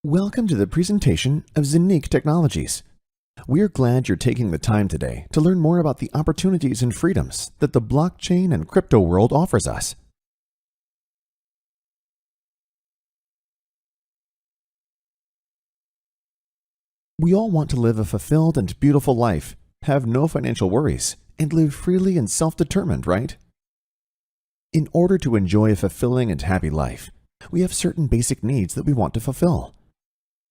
Welcome to the presentation of Zenique Technologies. We're glad you're taking the time today to learn more about the opportunities and freedoms that the blockchain and crypto world offers us. We all want to live a fulfilled and beautiful life, have no financial worries, and live freely and self-determined, right? In order to enjoy a fulfilling and happy life, we have certain basic needs that we want to fulfill.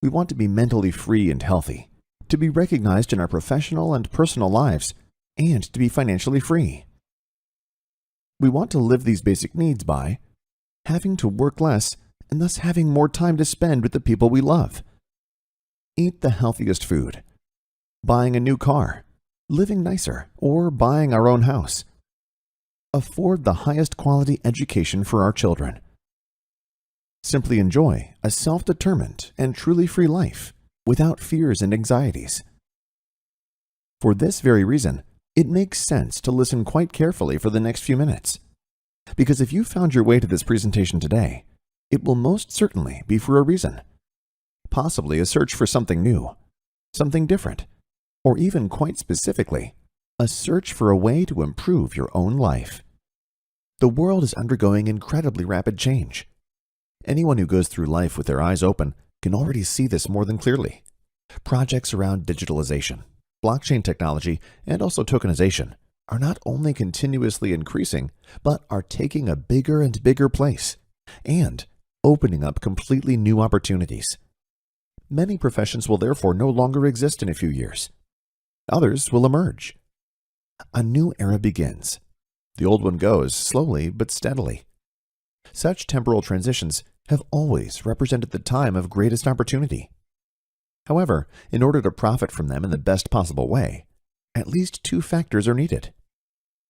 We want to be mentally free and healthy, to be recognized in our professional and personal lives, and to be financially free. We want to live these basic needs by having to work less and thus having more time to spend with the people we love. Eat the healthiest food, buying a new car, living nicer, or buying our own house. Afford the highest quality education for our children. Simply enjoy a self-determined and truly free life without fears and anxieties. For this very reason, it makes sense to listen quite carefully for the next few minutes. Because if you found your way to this presentation today, it will most certainly be for a reason. Possibly a search for something new, something different, or even quite specifically, a search for a way to improve your own life. The world is undergoing incredibly rapid change. Anyone who goes through life with their eyes open can already see this more than clearly. Projects around digitalization, blockchain technology, and also tokenization are not only continuously increasing, but are taking a bigger and bigger place and opening up completely new opportunities. Many professions will therefore no longer exist in a few years. Others will emerge. A new era begins. The old one goes slowly but steadily. Such temporal transitions have always represented the time of greatest opportunity. However, in order to profit from them in the best possible way, at least two factors are needed.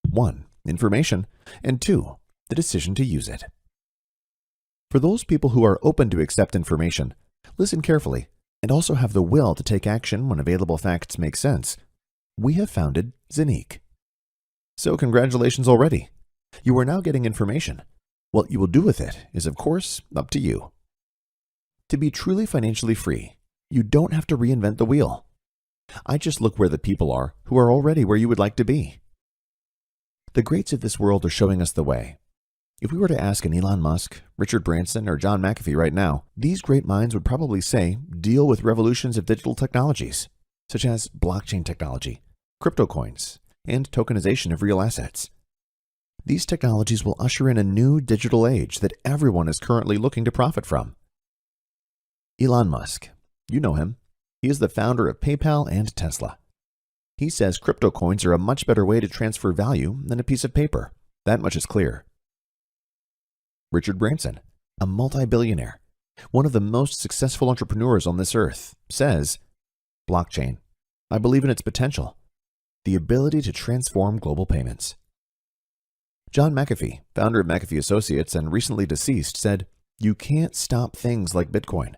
1, information, and 2, the decision to use it. For those people who are open to accept information, listen carefully, and also have the will to take action when available facts make sense, we have founded Zenique. So congratulations already. You are now getting information. What you will do with it is, of course, up to you. To be truly financially free, you don't have to reinvent the wheel. I just look where the people are who are already where you would like to be. The greats of this world are showing us the way. If we were to ask an Elon Musk, Richard Branson, or John McAfee right now, these great minds would probably say deal with revolutions of digital technologies, such as blockchain technology, crypto coins, and tokenization of real assets. These technologies will usher in a new digital age that everyone is currently looking to profit from. Elon Musk, you know him. He is the founder of PayPal and Tesla. He says crypto coins are a much better way to transfer value than a piece of paper. That much is clear. Richard Branson, a multi-billionaire, one of the most successful entrepreneurs on this earth, says, blockchain, I believe in its potential, the ability to transform global payments. John McAfee, founder of McAfee Associates and recently deceased, said, you can't stop things like Bitcoin.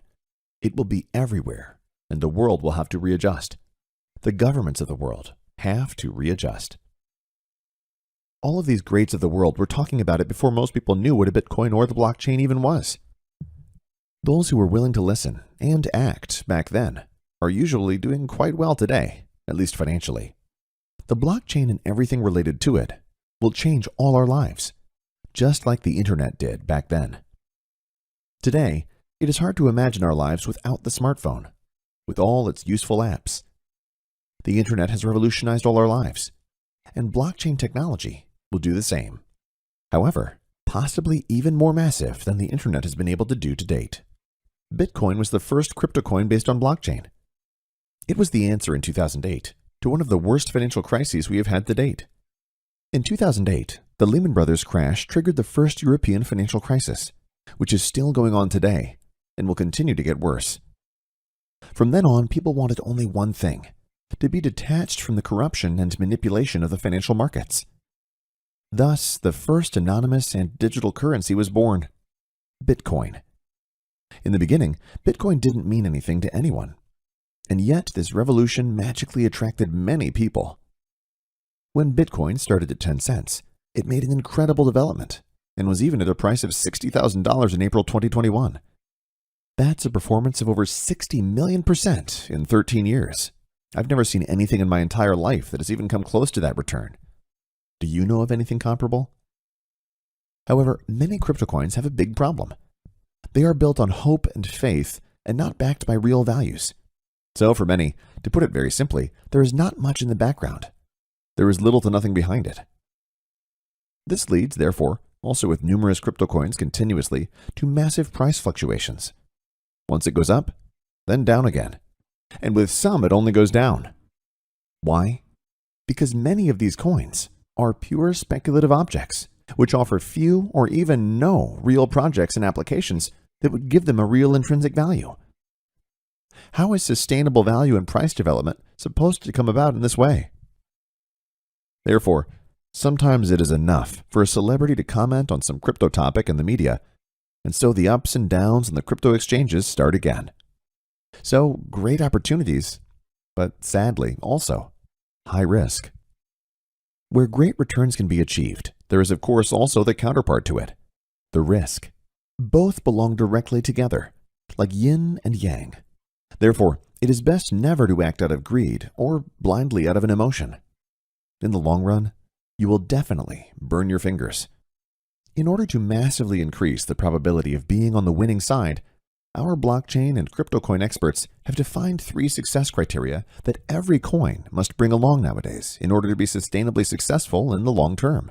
It will be everywhere, and the world will have to readjust. The governments of the world have to readjust. All of these greats of the world were talking about it before most people knew what a Bitcoin or the blockchain even was. Those who were willing to listen and act back then are usually doing quite well today, at least financially. The blockchain and everything related to it will change all our lives, just like the internet did back then. Today, it is hard to imagine our lives without the smartphone, with all its useful apps. The internet has revolutionized all our lives, and blockchain technology will do the same. However, possibly even more massive than the internet has been able to do to date. Bitcoin was the first crypto coin based on blockchain. It was the answer in 2008 to one of the worst financial crises we have had to date. In 2008, the Lehman Brothers crash triggered the first European financial crisis, which is still going on today and will continue to get worse. From then on, people wanted only one thing, to be detached from the corruption and manipulation of the financial markets. Thus, the first anonymous and digital currency was born, Bitcoin. In the beginning, Bitcoin didn't mean anything to anyone, and yet this revolution magically attracted many people. When Bitcoin started at 10 cents, it made an incredible development and was even at a price of $60,000 in April 2021. That's a performance of over 60 million% in 13 years. I've never seen anything in my entire life that has even come close to that return. Do you know of anything comparable? However, many crypto coins have a big problem. They are built on hope and faith and not backed by real values. So for many, to put it very simply, there is not much in the background. There is little to nothing behind it. This leads, therefore, also with numerous crypto coins continuously, to massive price fluctuations. Once it goes up, then down again. And with some, it only goes down. Why? Because many of these coins are pure speculative objects, which offer few or even no real projects and applications that would give them a real intrinsic value. How is sustainable value and price development supposed to come about in this way? Therefore, sometimes it is enough for a celebrity to comment on some crypto topic in the media, and so the ups and downs on the crypto exchanges start again. So, great opportunities, but sadly also high risk. Where great returns can be achieved, there is of course also the counterpart to it, the risk. Both belong directly together, like yin and yang. Therefore, it is best never to act out of greed or blindly out of an emotion. In the long run, you will definitely burn your fingers. In order to massively increase the probability of being on the winning side, our blockchain and crypto coin experts have defined 3 success criteria that every coin must bring along nowadays in order to be sustainably successful in the long term.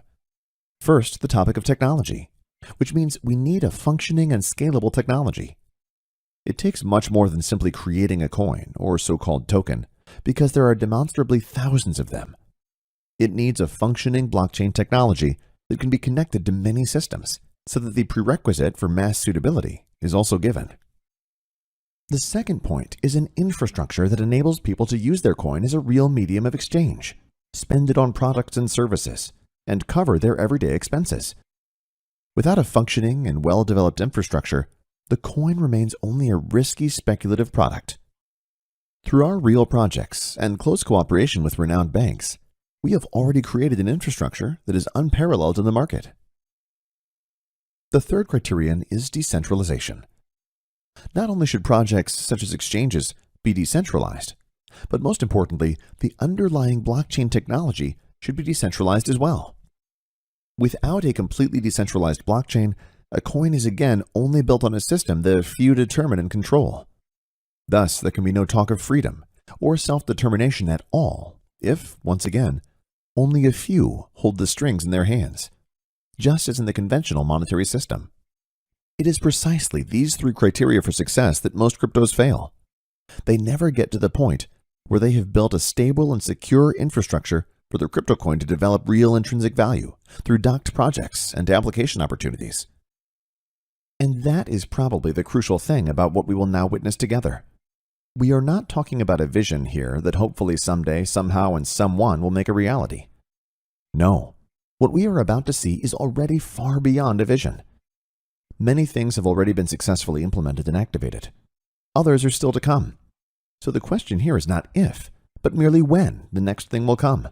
First, the topic of technology, which means we need a functioning and scalable technology. It takes much more than simply creating a coin or so-called token, because there are demonstrably thousands of them. It needs a functioning blockchain technology that can be connected to many systems, so that the prerequisite for mass suitability is also given. The second point is an infrastructure that enables people to use their coin as a real medium of exchange, spend it on products and services, and cover their everyday expenses. Without a functioning and well-developed infrastructure, the coin remains only a risky speculative product. Through our real projects and close cooperation with renowned banks, we have already created an infrastructure that is unparalleled in the market. The third criterion is decentralization. Not only should projects such as exchanges be decentralized, but most importantly, the underlying blockchain technology should be decentralized as well. Without a completely decentralized blockchain, a coin is again only built on a system that a few determine and control. Thus, there can be no talk of freedom or self-determination at all if, once again, only a few hold the strings in their hands, just as in the conventional monetary system. It is precisely these 3 criteria for success that most cryptos fail. They never get to the point where they have built a stable and secure infrastructure for their crypto coin to develop real intrinsic value through docked projects and application opportunities. And that is probably the crucial thing about what we will now witness together. We are not talking about a vision here that hopefully someday, somehow, and someone will make a reality. No, what we are about to see is already far beyond a vision. Many things have already been successfully implemented and activated. Others are still to come. So the question here is not if, but merely when the next thing will come.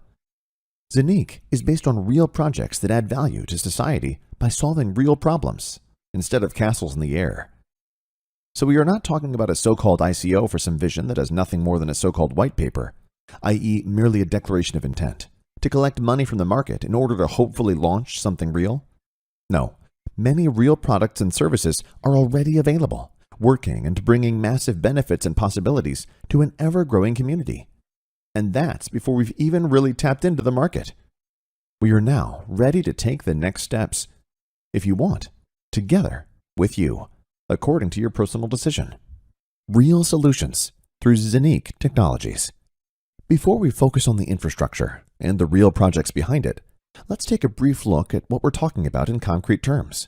Zanique is based on real projects that add value to society by solving real problems, instead of castles in the air. So we are not talking about a so-called ICO for some vision that has nothing more than a so-called white paper, i.e. merely a declaration of intent, to collect money from the market in order to hopefully launch something real. No, many real products and services are already available, working and bringing massive benefits and possibilities to an ever-growing community. And that's before we've even really tapped into the market. We are now ready to take the next steps, if you want, together with you, according to your personal decision. Real solutions through Zanique Technologies. Before we focus on the infrastructure and the real projects behind it, let's take a brief look at what we're talking about in concrete terms.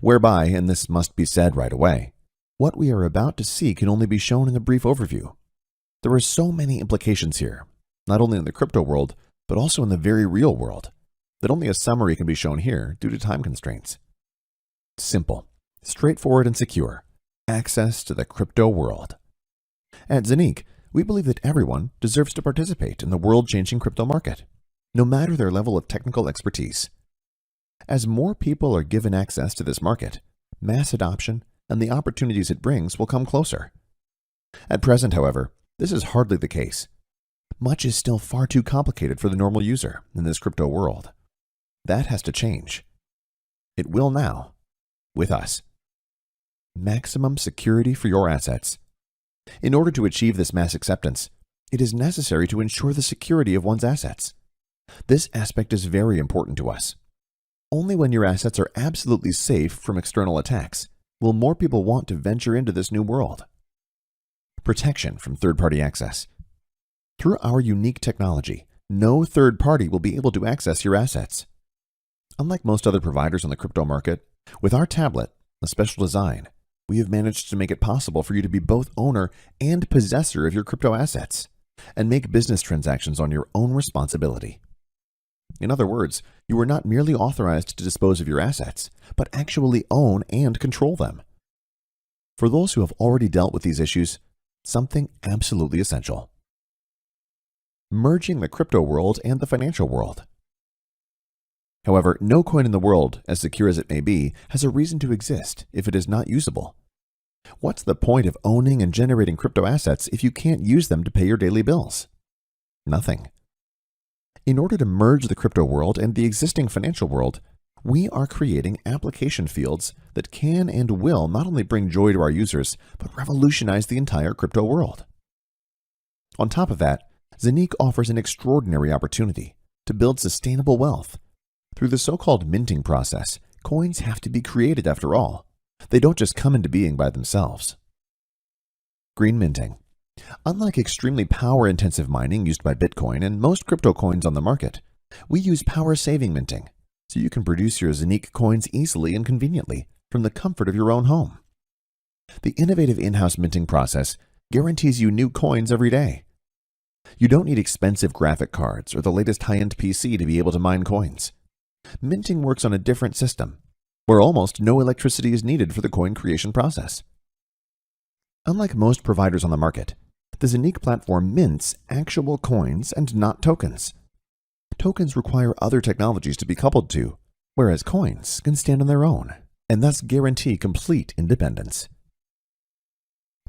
Whereby, and this must be said right away, what we are about to see can only be shown in a brief overview. There are so many implications here, not only in the crypto world, but also in the very real world, that only a summary can be shown here due to time constraints. Simple, straightforward, and secure. Access to the crypto world. At Zanique, we believe that everyone deserves to participate in the world-changing crypto market, no matter their level of technical expertise. As more people are given access to this market, mass adoption and the opportunities it brings will come closer. At present, however, this is hardly the case. Much is still far too complicated for the normal user in this crypto world. That has to change. It will now, with us. Maximum security for your assets. In order to achieve this mass acceptance, it is necessary to ensure the security of one's assets. This aspect is very important to us. Only when your assets are absolutely safe from external attacks will more people want to venture into this new world. Protection from third-party access. Through our unique technology, no third party will be able to access your assets. Unlike most other providers on the crypto market, with our tablet, a special design, we have managed to make it possible for you to be both owner and possessor of your crypto assets and make business transactions on your own responsibility. In other words, you are not merely authorized to dispose of your assets, but actually own and control them. For those who have already dealt with these issues, something absolutely essential. Merging the crypto world and the financial world. However, no coin in the world, as secure as it may be, has a reason to exist if it is not usable. What's the point of owning and generating crypto assets if you can't use them to pay your daily bills? Nothing. In order to merge the crypto world and the existing financial world, we are creating application fields that can and will not only bring joy to our users, but revolutionize the entire crypto world. On top of that, Zenique offers an extraordinary opportunity to build sustainable wealth. Through the so-called minting process, coins have to be created after all. They don't just come into being by themselves. Green minting. Unlike extremely power-intensive mining used by Bitcoin and most crypto coins on the market, we use power-saving minting, so you can produce your Zenique coins easily and conveniently from the comfort of your own home. The innovative in-house minting process guarantees you new coins every day. You don't need expensive graphic cards or the latest high-end PC to be able to mine coins. Minting works on a different system, where almost no electricity is needed for the coin creation process. Unlike most providers on the market, the Zenique platform mints actual coins and not tokens. Tokens require other technologies to be coupled to, whereas coins can stand on their own and thus guarantee complete independence.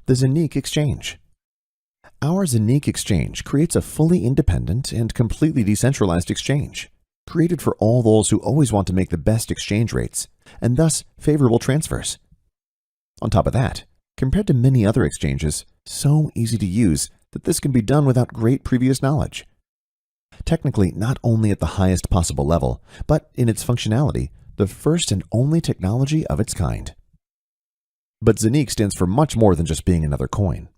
The Zenique Exchange. Our Zenique Exchange creates a fully independent and completely decentralized exchange, created for all those who always want to make the best exchange rates and thus favorable transfers. On top of that, compared to many other exchanges, so easy to use that this can be done without great previous knowledge. Technically, not only at the highest possible level, but in its functionality, the first and only technology of its kind. But Zenique stands for much more than just being another coin.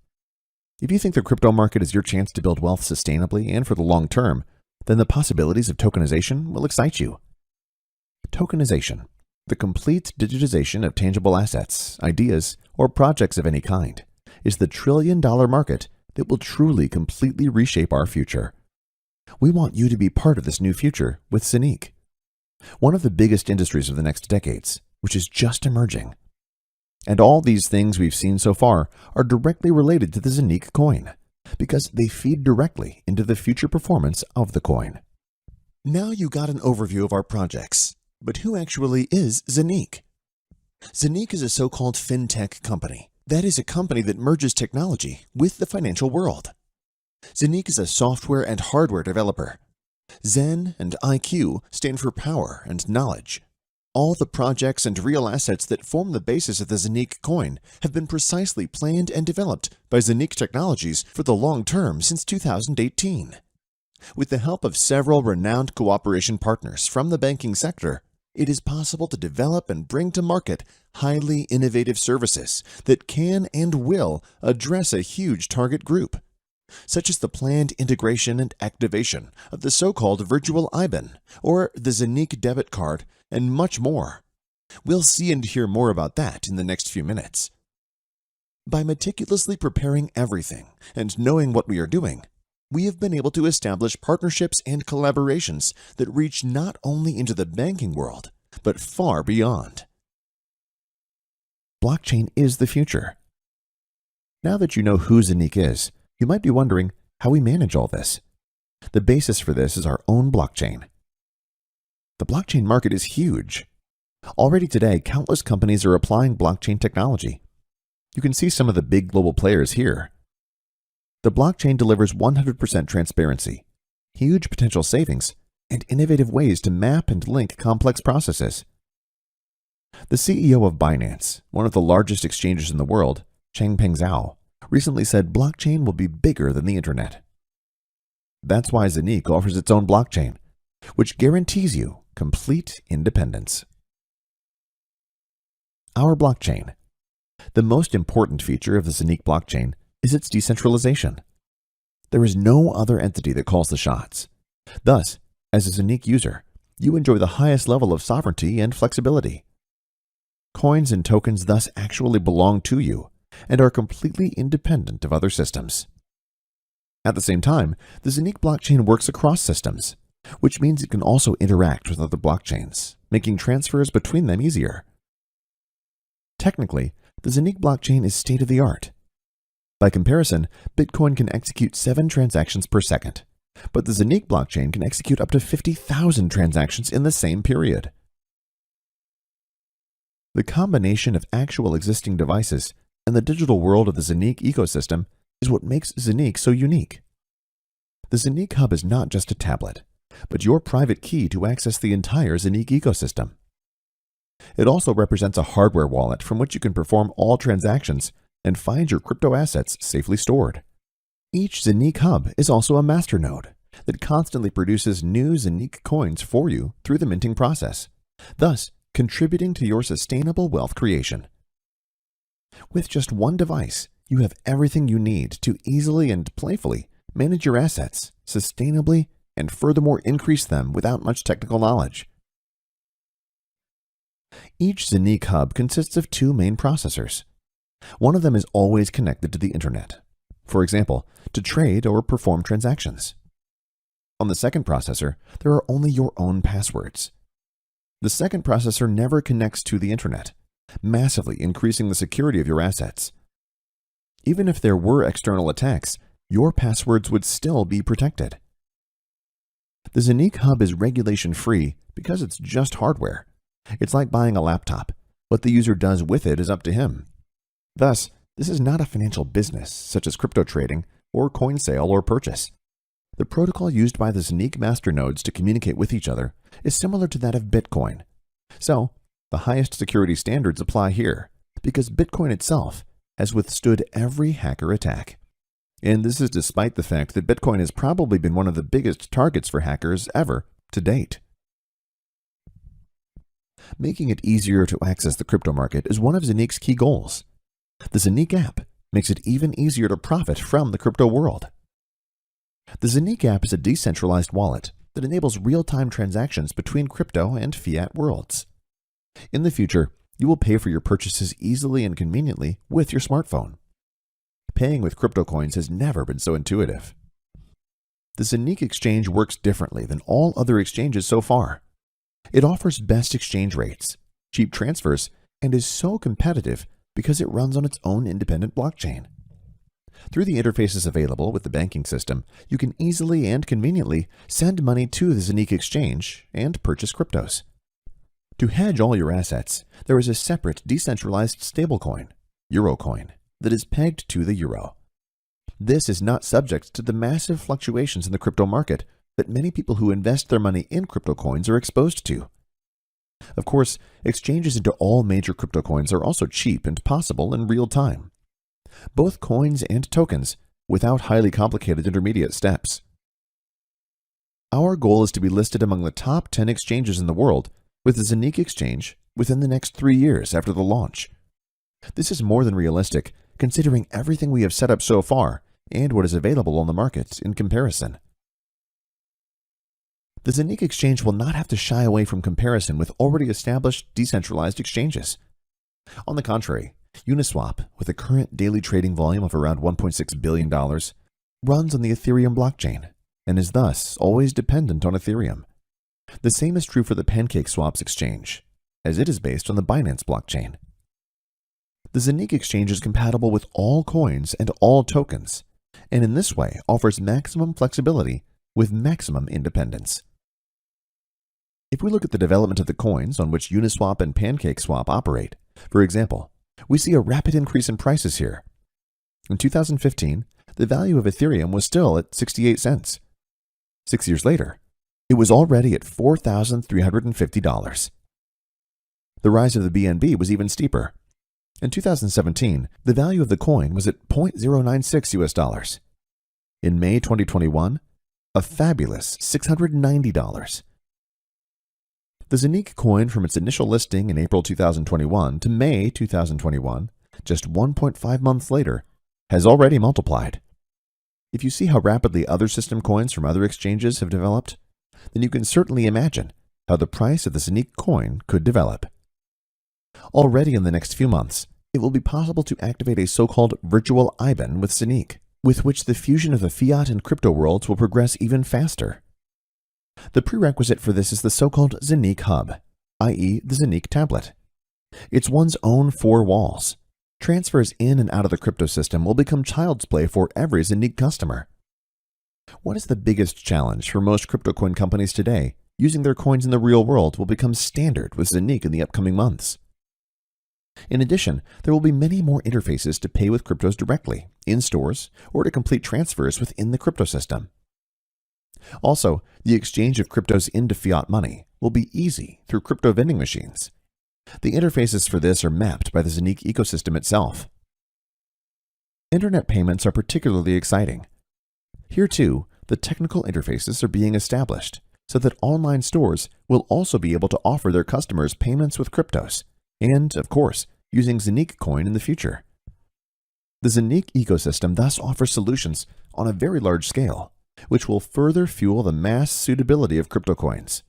If you think the crypto market is your chance to build wealth sustainably and for the long term, then the possibilities of tokenization will excite you. Tokenization, the complete digitization of tangible assets, ideas, or projects of any kind, is the trillion-dollar market that will truly completely reshape our future. We want you to be part of this new future with Zenique, one of the biggest industries of the next decades, which is just emerging. And all these things we've seen so far are directly related to the Zenique coin, because they feed directly into the future performance of the coin. Now you got an overview of our projects, but who actually is Zenique? Zenique is a so-called fintech company. That is a company that merges technology with the financial world. Zenique is a software and hardware developer. Zen and IQ stand for power and knowledge. All the projects and real assets that form the basis of the Zenique coin have been precisely planned and developed by Zenique Technologies for the long term since 2018. With the help of several renowned cooperation partners from the banking sector, it is possible to develop and bring to market highly innovative services that can and will address a huge target group, such as the planned integration and activation of the so-called virtual IBAN or the Zenique debit card, and much more. We'll see and hear more about that in the next few minutes. By meticulously preparing everything and knowing what we are doing, we have been able to establish partnerships and collaborations that reach not only into the banking world, but far beyond. Blockchain is the future. Now that you know who Zenique is, you might be wondering how we manage all this. The basis for this is our own blockchain. The blockchain market is huge. Already today, countless companies are applying blockchain technology. You can see some of the big global players here. The blockchain delivers 100% transparency, huge potential savings, and innovative ways to map and link complex processes. The CEO of Binance, one of the largest exchanges in the world, Changpeng Zhao, recently said blockchain will be bigger than the internet. That's why Zonique offers its own blockchain, which guarantees you complete independence. Our blockchain. The most important feature of the Zonique blockchain is its decentralization. There is no other entity that calls the shots. Thus, as a Zonique user, you enjoy the highest level of sovereignty and flexibility. Coins and tokens thus actually belong to you and are completely independent of other systems. At the same time, the Zonique blockchain works across systems, which means it can also interact with other blockchains, making transfers between them easier. Technically, the Zonique blockchain is state-of-the-art. By comparison, Bitcoin can execute 7 transactions per second, but the Zonique blockchain can execute up to 50,000 transactions in the same period. The combination of actual existing devices and the digital world of the Zonique ecosystem is what makes Zonique so unique. The Zonique Hub is not just a tablet, but your private key to access the entire Zonique ecosystem. It also represents a hardware wallet from which you can perform all transactions and find your crypto assets safely stored. Each Zonique Hub is also a masternode that constantly produces new Zonique coins for you through the minting process, thus contributing to your sustainable wealth creation. With just one device, you have everything you need to easily and playfully manage your assets sustainably and furthermore increase them without much technical knowledge. Each Zonique Hub consists of 2 main processors. One of them is always connected to the internet, for example, to trade or perform transactions. On the second processor, there are only your own passwords. The second processor never connects to the internet, massively increasing the security of your assets. Even if there were external attacks, your passwords would still be protected. The Zonique Hub is regulation-free because it's just hardware. It's like buying a laptop. What the user does with it is up to him. Thus, this is not a financial business such as crypto trading or coin sale or purchase. The protocol used by the Zonique masternodes to communicate with each other is similar to that of Bitcoin. So, the highest security standards apply here because Bitcoin itself has withstood every hacker attack. And this is despite the fact that Bitcoin has probably been one of the biggest targets for hackers ever to date. Making it easier to access the crypto market is one of Zonique's key goals. The Zonique app makes it even easier to profit from the crypto world. The Zonique app is a decentralized wallet that enables real-time transactions between crypto and fiat worlds. In the future, you will pay for your purchases easily and conveniently with your smartphone. Paying with crypto coins has never been so intuitive. The Zonique exchange works differently than all other exchanges so far. It offers best exchange rates, cheap transfers, and is so competitive because it runs on its own independent blockchain. Through the interfaces available with the banking system, you can easily and conveniently send money to the Zonique exchange and purchase cryptos. To hedge all your assets, there is a separate decentralized stablecoin, Eurocoin, that is pegged to the euro. This is not subject to the massive fluctuations in the crypto market that many people who invest their money in crypto coins are exposed to. Of course, exchanges into all major crypto coins are also cheap and possible in real time. Both coins and tokens, without highly complicated intermediate steps. Our goal is to be listed among the top 10 exchanges in the world with the Zonique exchange within the next 3 years after the launch. This is more than realistic, considering everything we have set up so far and what is available on the market in comparison. The Zonique exchange will not have to shy away from comparison with already established decentralized exchanges. On the contrary, Uniswap, with a current daily trading volume of around $1.6 billion, runs on the Ethereum blockchain and is thus always dependent on Ethereum. The same is true for the PancakeSwap's exchange, as it is based on the Binance blockchain. The Zonique exchange is compatible with all coins and all tokens, and in this way offers maximum flexibility with maximum independence. If we look at the development of the coins on which Uniswap and PancakeSwap operate, for example, we see a rapid increase in prices here. In 2015, the value of Ethereum was still at 68 cents. 6 years later, it was already at $4,350. The rise of the BNB was even steeper. In 2017, the value of the coin was at $0.096 US. In May 2021, a fabulous $690. The Zonique coin from its initial listing in April 2021 to May 2021, just 1.5 months later, has already multiplied. If you see how rapidly other system coins from other exchanges have developed, then you can certainly imagine how the price of the Zonique coin could develop. Already in the next few months, it will be possible to activate a so-called virtual IBAN with Zonique, with which the fusion of the fiat and crypto worlds will progress even faster. The prerequisite for this is the so-called Zonique Hub, i.e. the Zonique tablet. It's one's own four walls. Transfers in and out of the crypto system will become child's play for every Zonique customer. What is the biggest challenge for most crypto coin companies today? Using their coins in the real world will become standard with Zonique in the upcoming months. In addition, there will be many more interfaces to pay with cryptos directly, in stores, or to complete transfers within the crypto system. Also, the exchange of cryptos into fiat money will be easy through crypto vending machines. The interfaces for this are mapped by the Zonique ecosystem itself. Internet payments are particularly exciting. Here too, the technical interfaces are being established so that online stores will also be able to offer their customers payments with cryptos and, of course, using Zonique coin in the future. The Zonique ecosystem thus offers solutions on a very large scale, which will further fuel the mass suitability of crypto coins.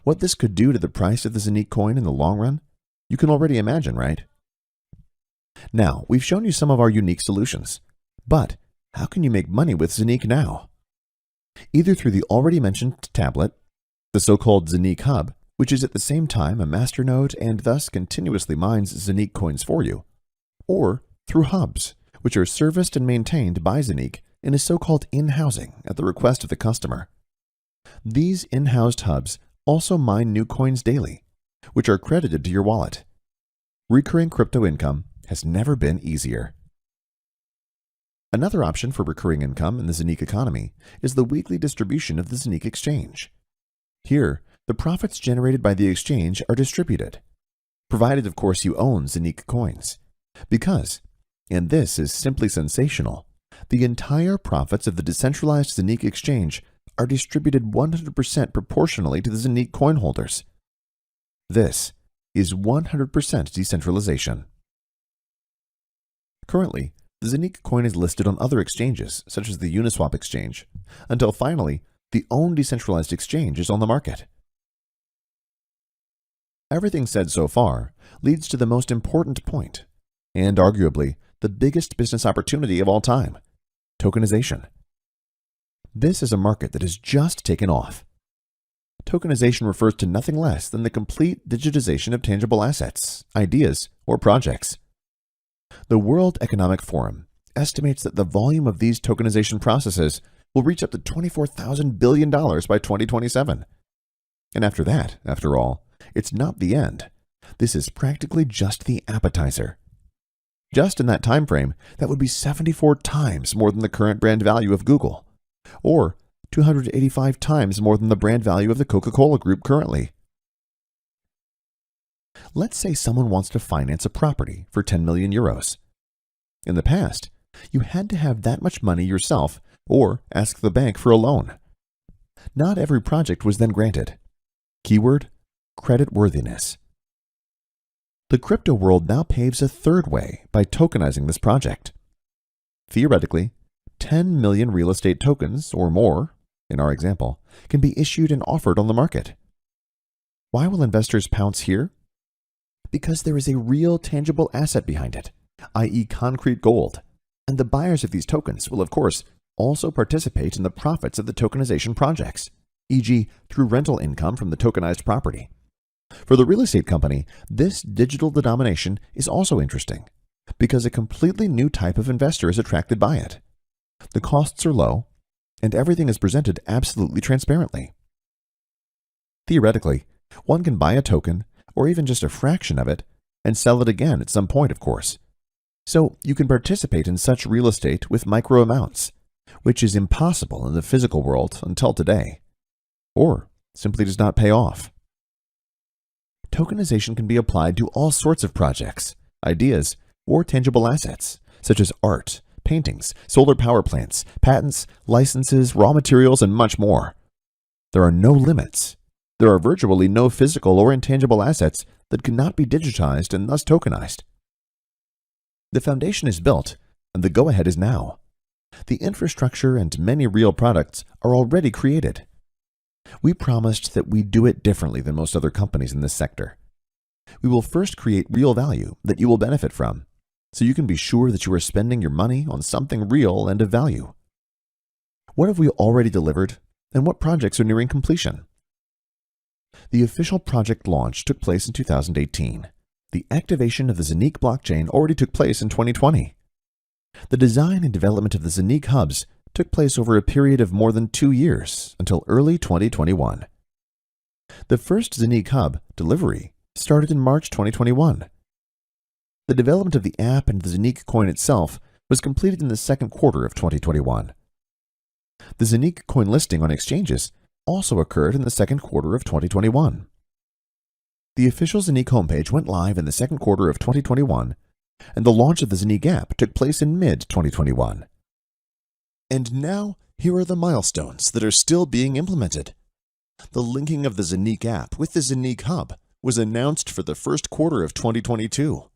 What this could do to the price of the Zonique coin in the long run, you can already imagine, right? Now, we've shown you some of our unique solutions, but how can you make money with Zonique now? Either through the already mentioned tablet, the so-called Zonique Hub, which is at the same time a masternode and thus continuously mines Zonique coins for you, or through hubs, which are serviced and maintained by Zonique in a so-called in-housing at the request of the customer. These in-housed hubs also mine new coins daily, which are credited to your wallet. Recurring crypto income has never been easier. Another option for recurring income in the Zonique economy is the weekly distribution of the Zonique exchange. Here, the profits generated by the exchange are distributed, provided of course you own Zonique coins, because, and this is simply sensational, the entire profits of the decentralized Zonique exchange are distributed 100% proportionally to the Zonique coin holders. This is 100% decentralization. Currently, the Zonique coin is listed on other exchanges, such as the Uniswap exchange, until finally, the own decentralized exchange is on the market. Everything said so far leads to the most important point, and arguably the biggest business opportunity of all time: tokenization. This is a market that has just taken off. Tokenization refers to nothing less than the complete digitization of tangible assets, ideas, or projects. The World Economic Forum estimates that the volume of these tokenization processes will reach up to $24,000 billion by 2027. And after that, after all, it's not the end. This is practically just the appetizer. Just in that time frame, that would be 74 times more than the current brand value of Google, or 285 times more than the brand value of the Coca-Cola Group currently. Let's say someone wants to finance a property for 10 million euros. In the past, you had to have that much money yourself or ask the bank for a loan. Not every project was then granted. Keyword: creditworthiness. The crypto world now paves a third way by tokenizing this project. Theoretically, 10 million real estate tokens or more, in our example, can be issued and offered on the market. Why will investors pounce here? Because there is a real tangible asset behind it, i.e. concrete gold, and the buyers of these tokens will, of course, also participate in the profits of the tokenization projects, e.g. through rental income from the tokenized property. For the real estate company, this digital denomination is also interesting, because a completely new type of investor is attracted by it. The costs are low, and everything is presented absolutely transparently. Theoretically, one can buy a token, or even just a fraction of it, and sell it again at some point, of course. So you can participate in such real estate with micro amounts, which is impossible in the physical world until today, or simply does not pay off. Tokenization can be applied to all sorts of projects, ideas, or tangible assets, such as art, paintings, solar power plants, patents, licenses, raw materials, and much more. There are no limits. There are virtually no physical or intangible assets that cannot be digitized and thus tokenized. The foundation is built, and the go-ahead is now. The infrastructure and many real products are already created. We promised that we'd do it differently than most other companies in this sector. We will first create real value that you will benefit from, so you can be sure that you are spending your money on something real and of value. What have we already delivered, and what projects are nearing completion? The official project launch took place in 2018. The activation of the Zoniq blockchain already took place in 2020. The design and development of the Zoniq hubs took place over a period of more than 2 years, until early 2021. The first Zoniq hub, delivery, started in March 2021. The development of the app and the Zoniq coin itself was completed in the second quarter of 2021. The Zoniq coin listing on exchanges also occurred in the second quarter of 2021. The official Zoniq homepage went live in the second quarter of 2021, and the launch of the Zoniq app took place in mid-2021. And now, here are the milestones that are still being implemented. The linking of the Zoniq app with the Zoniq hub was announced for the first quarter of 2022.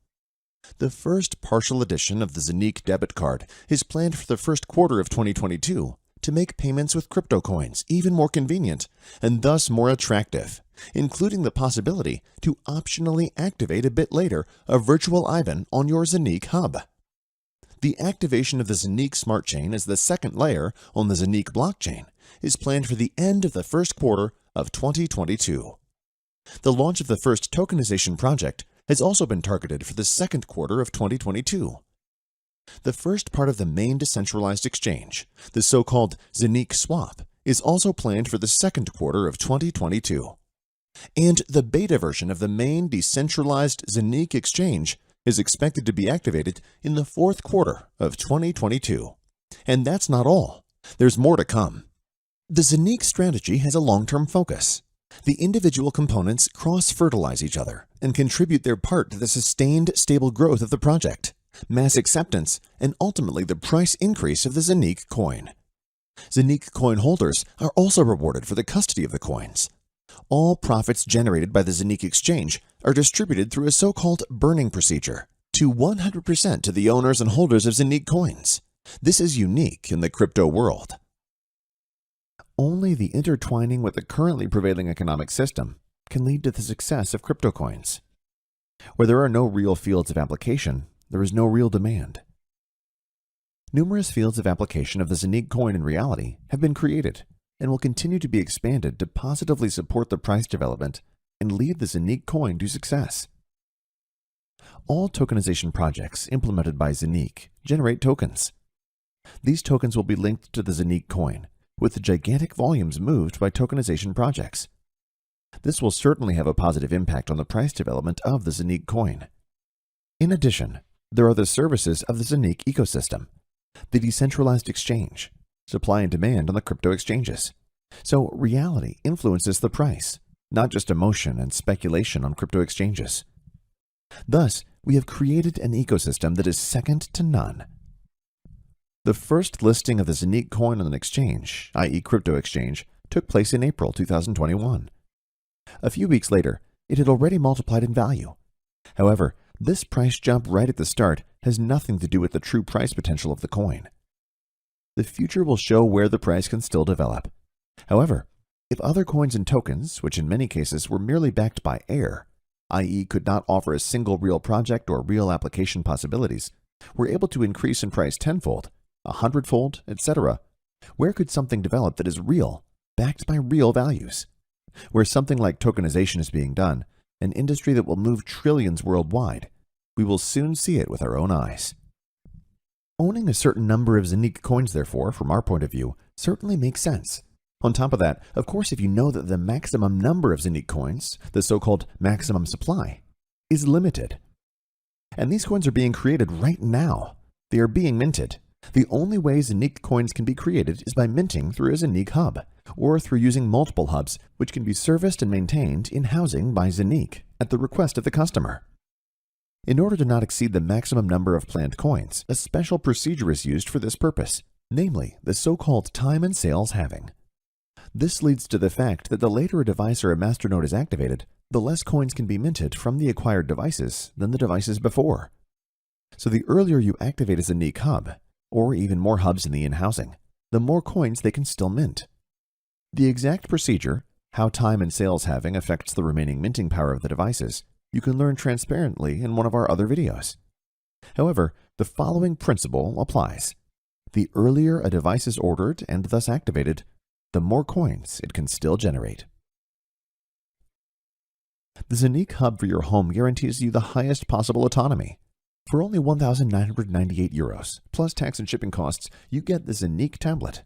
The first partial edition of the Zoniq debit card is planned for the first quarter of 2022 to make payments with crypto coins even more convenient and thus more attractive, including the possibility to optionally activate a bit later a virtual IBAN on your Zoniq hub. The activation of the Zoniq smart chain as the second layer on the Zoniq blockchain is planned for the end of the first quarter of 2022. The launch of the first tokenization project has also been targeted for the second quarter of 2022. The first part of the main decentralized exchange, the so-called Zoniq swap, is also planned for the second quarter of 2022. And the beta version of the main decentralized Zoniq exchange is expected to be activated in the fourth quarter of 2022. And that's not all. There's more to come. The Zoniq strategy has a long-term focus. The individual components cross-fertilize each other and contribute their part to the sustained, stable growth of the project, mass acceptance, and ultimately the price increase of the Zoniq coin. Zoniq coin holders are also rewarded for the custody of the coins. All profits generated by the Zoniq exchange are distributed through a so-called burning procedure to 100% to the owners and holders of Zoniq coins. This is unique in the crypto world. Only the intertwining with the currently prevailing economic system can lead to the success of crypto coins. Where there are no real fields of application, there is no real demand. Numerous fields of application of the Zoniq coin in reality have been created and will continue to be expanded to positively support the price development and lead the Zoniq coin to success. All tokenization projects implemented by Zoniq generate tokens. These tokens will be linked to the Zoniq coin, with the gigantic volumes moved by tokenization projects. This will certainly have a positive impact on the price development of the Zoniq coin. In addition, there are the services of the Zoniq ecosystem, the decentralized exchange, supply and demand on the crypto exchanges. So reality influences the price, not just emotion and speculation on crypto exchanges. Thus, we have created an ecosystem that is second to none. The first listing of the Zoniq coin on an exchange, i.e. crypto exchange, took place in April 2021. A few weeks later, it had already multiplied in value. However, this price jump right at the start has nothing to do with the true price potential of the coin. The future will show where the price can still develop. However, if other coins and tokens, which in many cases were merely backed by air, i.e. could not offer a single real project or real application possibilities, were able to increase in price tenfold, 100-fold, etc., where could something develop that is real, backed by real values? Where something like tokenization is being done, an industry that will move trillions worldwide, we will soon see it with our own eyes. Owning a certain number of Zoniq coins, therefore, from our point of view, certainly makes sense, On top of that, of course, if you know that the maximum number of Zanique coins, the so-called maximum supply, is limited. And these coins are being created right now. They are being minted. The only way Zanique coins can be created is by minting through a Zanique hub, or through using multiple hubs, which can be serviced and maintained in housing by Zanique at the request of the customer. In order to not exceed the maximum number of planned coins, a special procedure is used for this purpose, namely the so-called time and sales halving. This leads to the fact that the later a device or a masternode is activated, the less coins can be minted from the acquired devices than the devices before. So the earlier you activate a Zanique hub, or even more hubs in the in-housing, the more coins they can still mint. The exact procedure, how time and sales halving affects the remaining minting power of the devices, you can learn transparently in one of our other videos. However, the following principle applies. The earlier a device is ordered and thus activated, the more coins it can still generate. The Zanique hub for your home guarantees you the highest possible autonomy. For only €1,998, plus tax and shipping costs, you get the Zanique tablet.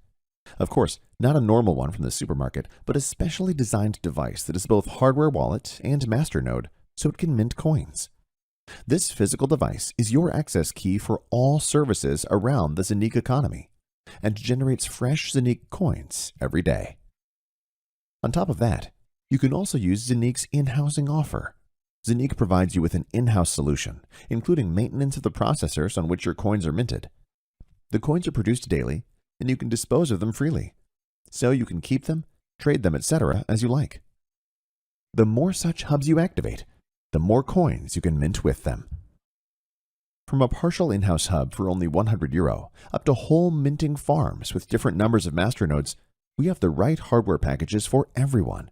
Of course, not a normal one from the supermarket, but a specially designed device that is both hardware wallet and masternode, so it can mint coins. This physical device is your access key for all services around the Zanique economy, and generates fresh Zanique coins every day. On top of that, you can also use Zanique's in-housing offer. Zanique provides you with an in-house solution, including maintenance of the processors on which your coins are minted. The coins are produced daily, and you can dispose of them freely, so you can keep them, trade them, etc. as you like. The more such hubs you activate, the more coins you can mint with them. From a partial in-house hub for only €100 up to whole minting farms with different numbers of masternodes, we have the right hardware packages for everyone.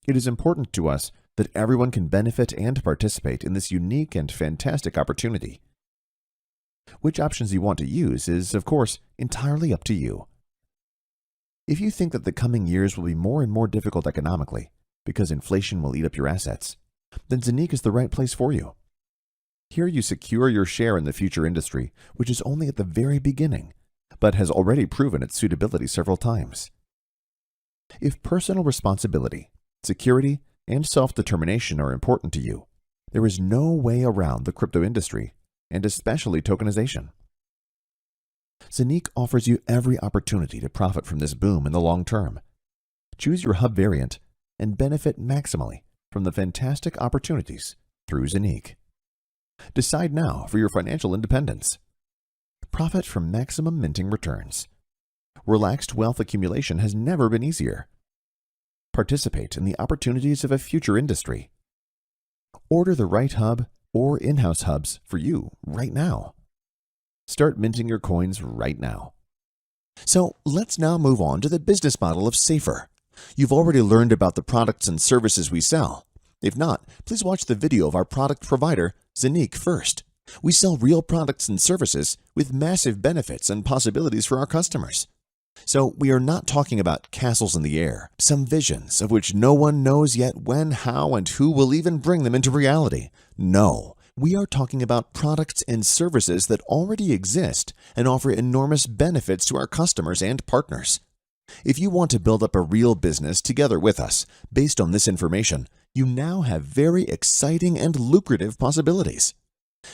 It is important to us that everyone can benefit and participate in this unique and fantastic opportunity. Which options you want to use is, of course, entirely up to you. If you think that the coming years will be more and more difficult economically, because inflation will eat up your assets, then Zanique is the right place for you. Here you secure your share in the future industry, which is only at the very beginning, but has already proven its suitability several times. If personal responsibility, security, and self-determination are important to you, there is no way around the crypto industry, and especially tokenization. Zanique offers you every opportunity to profit from this boom in the long term. Choose your hub variant and benefit maximally from the fantastic opportunities through Zanique. Decide now for your financial independence. Profit from maximum minting returns. Relaxed wealth accumulation has never been easier. Participate in the opportunities of a future industry. Order the right hub or in-house hubs for you right now. Start minting your coins right now. So let's now move on to the business model of SAFIR. You've already learned about the products and services we sell. If not, please watch the video of our product provider, Zanique, first. We sell real products and services with massive benefits and possibilities for our customers. So we are not talking about castles in the air, some visions of which no one knows yet when, how, and who will even bring them into reality. No, we are talking about products and services that already exist and offer enormous benefits to our customers and partners. If you want to build up a real business together with us, based on this information, you now have very exciting and lucrative possibilities.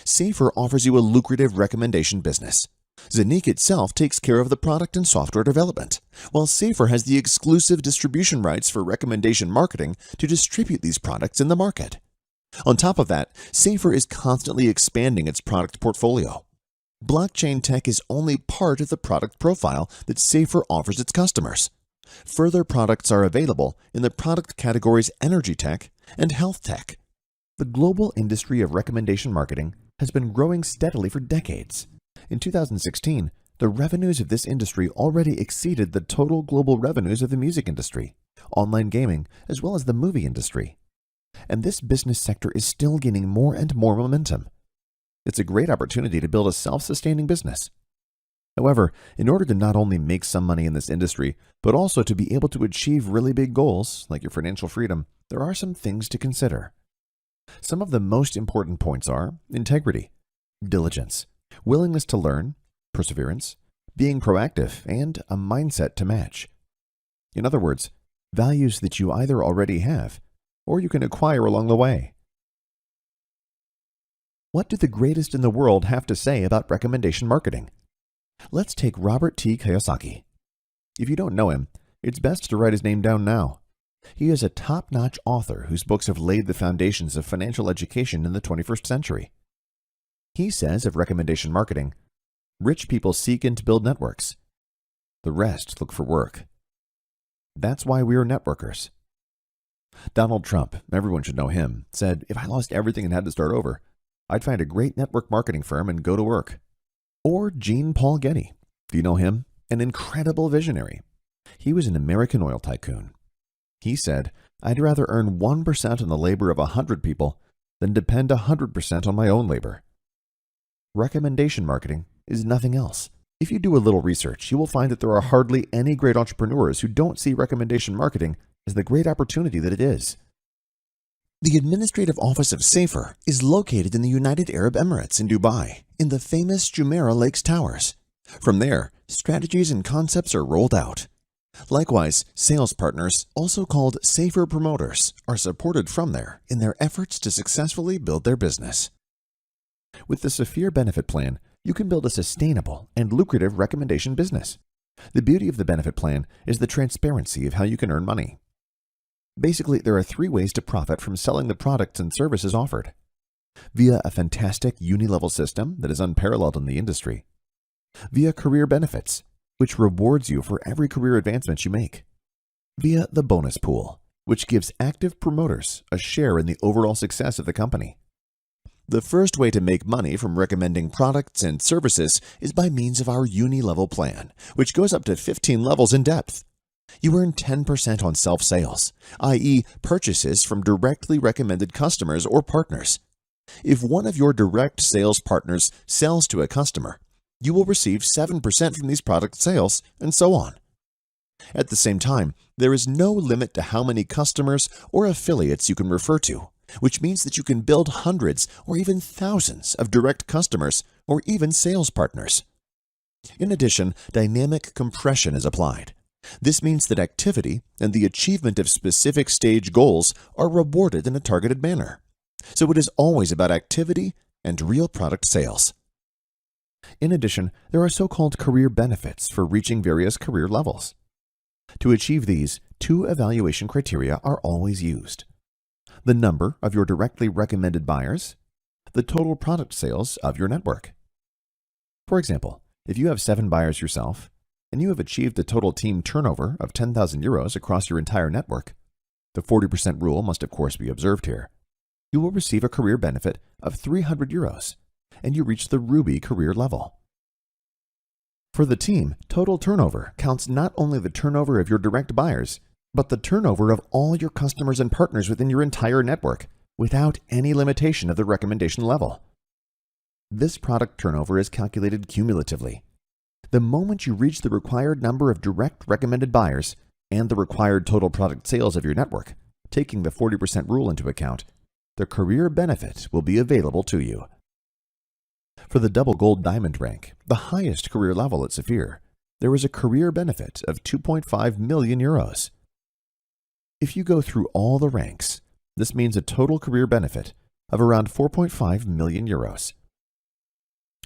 SAFIR offers you a lucrative recommendation business. Zanique itself takes care of the product and software development, while SAFIR has the exclusive distribution rights for recommendation marketing to distribute these products in the market. On top of that, SAFIR is constantly expanding its product portfolio. Blockchain tech is only part of the product profile that SAFIR offers its customers. Further products are available in the product categories energy tech and health tech. The global industry of recommendation marketing has been growing steadily for decades. In 2016, the revenues of this industry already exceeded the total global revenues of the music industry, online gaming, as well as the movie industry. And this business sector is still gaining more and more momentum. It's a great opportunity to build a self-sustaining business. However, in order to not only make some money in this industry, but also to be able to achieve really big goals, like your financial freedom, there are some things to consider. Some of the most important points are integrity, diligence, willingness to learn, perseverance, being proactive, and a mindset to match. In other words, values that you either already have or you can acquire along the way. What do the greatest in the world have to say about recommendation marketing? Let's take Robert T. Kiyosaki. If you don't know him, it's best to write his name down now. He is a top-notch author whose books have laid the foundations of financial education in the 21st century. He says of recommendation marketing, "Rich people seek and build networks. The rest look for work. That's why we are networkers." Donald Trump, everyone should know him, said, "If I lost everything and had to start over, I'd find a great network marketing firm and go to work." Or Jean Paul Getty. Do you know him? An incredible visionary. He was an American oil tycoon. He said, "I'd rather earn 1% on the labor of 100 people than depend 100% on my own labor." Recommendation marketing is nothing else. If you do a little research, you will find that there are hardly any great entrepreneurs who don't see recommendation marketing as the great opportunity that it is. The administrative office of SAFIR is located in the United Arab Emirates in Dubai, in the famous Jumeirah Lakes Towers. From there, strategies and concepts are rolled out. Likewise, sales partners, also called SAFIR promoters, are supported from there in their efforts to successfully build their business. With the SAFIR benefit plan, you can build a sustainable and lucrative recommendation business. The beauty of the benefit plan is the transparency of how you can earn money. Basically, there are 3 ways to profit from selling the products and services offered: via a fantastic uni-level system that is unparalleled in the industry, via career benefits, which rewards you for every career advancement you make, via the bonus pool, which gives active promoters a share in the overall success of the company. The first way to make money from recommending products and services is by means of our uni-level plan, which goes up to 15 levels in depth. You earn 10% on self-sales, i.e. purchases from directly recommended customers or partners. If one of your direct sales partners sells to a customer, you will receive 7% from these product sales, and so on. At the same time, there is no limit to how many customers or affiliates you can refer to, which means that you can build hundreds or even thousands of direct customers or even sales partners. In addition, dynamic compression is applied. This means that activity and the achievement of specific stage goals are rewarded in a targeted manner. So it is always about activity and real product sales. In addition, there are so-called career benefits for reaching various career levels. To achieve these, 2 evaluation criteria are always used: the number of your directly recommended buyers, the total product sales of your network. For example, if you have 7 buyers yourself, and you have achieved a total team turnover of 10,000 euros across your entire network, the 40% rule must of course be observed here, you will receive a career benefit of 300 euros, and you reach the Ruby career level. For the team, total turnover counts not only the turnover of your direct buyers, but the turnover of all your customers and partners within your entire network, without any limitation of the recommendation level. This product turnover is calculated cumulatively. The moment you reach the required number of direct recommended buyers and the required total product sales of your network, taking the 40% rule into account, the career benefit will be available to you. For the double gold diamond rank, the highest career level at SAFIR, there is a career benefit of 2.5 million euros. If you go through all the ranks, this means a total career benefit of around 4.5 million euros.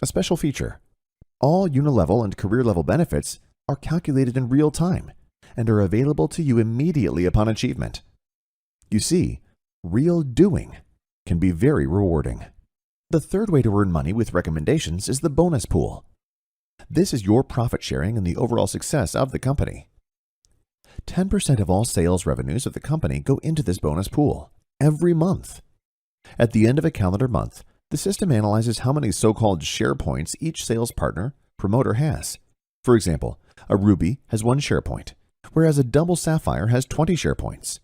A special feature: all uni-level and career-level benefits are calculated in real time and are available to you immediately upon achievement. You see, real doing can be very rewarding. The third way to earn money with recommendations is the bonus pool. This is your profit sharing in the overall success of the company. 10% of all sales revenues of the company go into this bonus pool every month. At the end of a calendar month, the system analyzes how many so-called share points each sales partner promoter has. For example, a Ruby has 1 share point, whereas a double Sapphire has 20 share points.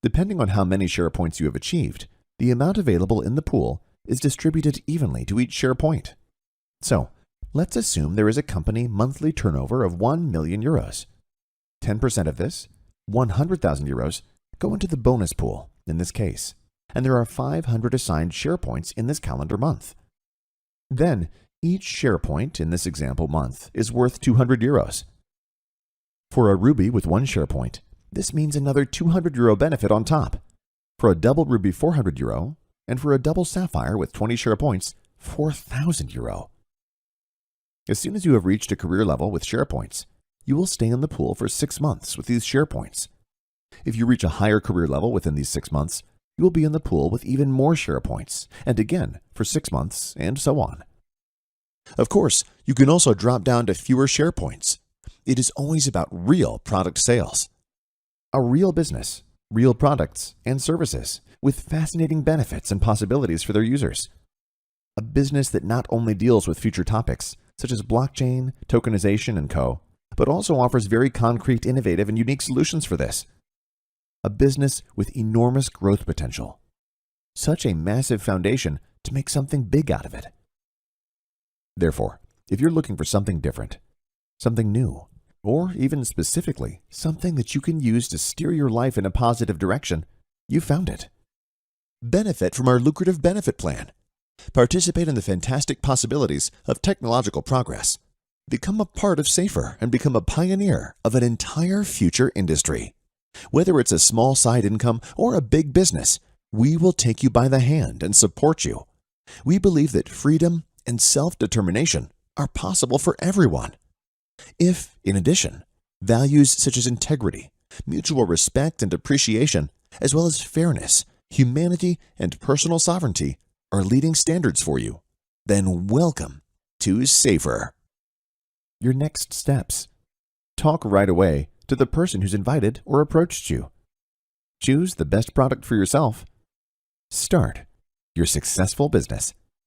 Depending on how many share points you have achieved, the amount available in the pool is distributed evenly to each share point. So, let's assume there is a company monthly turnover of 1 million euros. 10% of this, 100,000 euros, go into the bonus pool in this case, and there are 500 assigned share points in this calendar month. Then, each share point in this example month is worth 200 euros. For a ruby with 1 share point, this means another €200 benefit on top. For a double ruby, €400, and for a double sapphire with 20 share points, €4,000. As soon as you have reached a career level with share points, you will stay in the pool for 6 months with these share points. If you reach a higher career level within these 6 months, you will be in the pool with even more share points, and again for 6 months, and so on. Of course, you can also drop down to fewer share points. It is always about real product sales. A real business, real products and services with fascinating benefits and possibilities for their users. A business that not only deals with future topics, such as blockchain, tokenization, and co., but also offers very concrete, innovative, and unique solutions for this. A business with enormous growth potential. Such a massive foundation to make something big out of it. Therefore, if you're looking for something different, something new, or even specifically something that you can use to steer your life in a positive direction, you found it. Benefit from our lucrative benefit plan. Participate in the fantastic possibilities of technological progress. Become a part of SAFIR and become a pioneer of an entire future industry. Whether it's a small side income or a big business, we will take you by the hand and support you. We believe that freedom and self-determination are possible for everyone. If, in addition, values such as integrity, mutual respect and appreciation, as well as fairness, humanity, and personal sovereignty are leading standards for you, then welcome to SAFIR. Your next steps. Talk right away to the person who's invited or approached you. Choose the best product for yourself. Start your successful business.